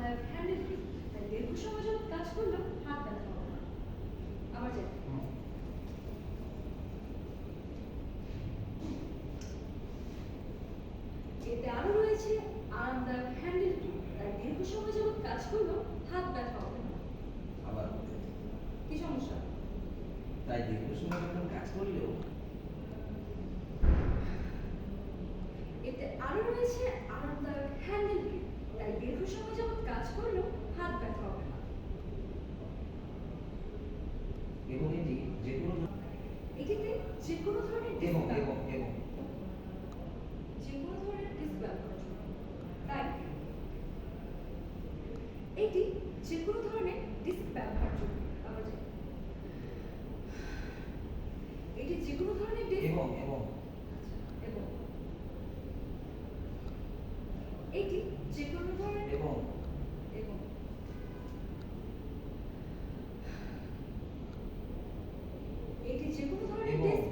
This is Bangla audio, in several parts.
আরামদায়ক হ্যান্ডেল ফ্রি, তাই দীর্ঘ সময় যাবত কাজ করলেও হাত ব্যথা হবে না। আবার যাই। এতে আরো রয়েছে আরামদায়ক হ্যান্ডেল ফ্রি, তাই দীর্ঘ সময় যাবত কাজ করলেও হাত ব্যথা হবে না। আবার কি সমস্যা? তাই দীর্ঘ সময় যখন কাজ করলেও এতে আরো রয়েছে আরামদায়ক হ্যান্ডেল ফ্রি, তাই দীর্ঘ সময় যাবত কাজ করলেও হাত ব্যথা হবে না। এবং এটি যে কোনো এটিতে যে কোনো ধরনের এবং ডিস্ক এবং এবং যে কোনো ধরনের ডিস্ক ব্যবহার যোগ্য, তাই এটি যে কোনো ধরনের ডিস্ক ব্যবহার যোগ্য। আবার যাই। এটি যে কোনো ধরনের ডিস্ক এবং এবং এবং এটি যে কোনো ধরনের এবং এবং এটি যে কোনো ধরনের এবং ডিস্ক।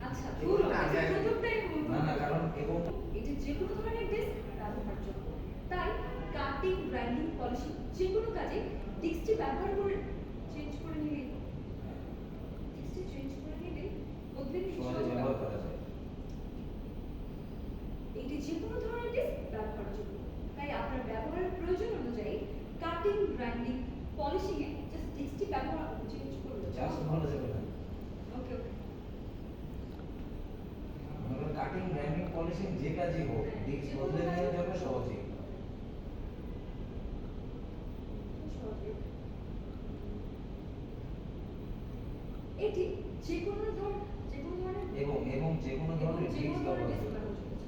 আচ্ছা এবং ভুল, না, আচ্ছা, না, প্রথমটাই ভুল। না না কারণ এবং এটি যে কোনো ধরনের ডিস্ক ব্যবহারযোগ্য, তাই কাটিং, গ্রাইন্ডিং, পলিশিং যে কোনো কাজে ডিস্কটি ব্যবহার করে চেঞ্জ করে নিলে বদলে নিলে সহজে সহজে ব্যবহার করা যায়। এটি যে কোনো ধরনের ডিস্ক ব্যবহারযোগ্য, তাই আপনার ব্যবহারের প্রয়োজন অনুযায়ী কাটিং, গ্রাইন্ডিং, পলিশিং এ জাস্ট ডিস্কটি ব্যবহার চেঞ্জ করলে জাস্ট ভালো যাবে না। ওকে ওকে। মনে কাটিং, গ্রাইন্ডিং, পলিশিং যে কাজই হোক ডিস্ক বদলে নেওয়া যাবে সহজেই। এটি যে কোনো ধরনের এবং এবং যে কোনো ধরনের যে ডিস্ক কোনো ধরনের ব্যবহার ডিস্ক করতে ব্যবহার করতে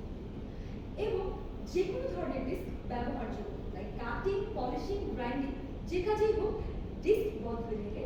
এবং যে কোনো ধরনের ডিস্ক ব্যবহারযোগ্য, তাই কাটিং, পলিশিং, গ্রাইন্ডিং যে কাজেই হোক ডিস্ক বদলে নিলে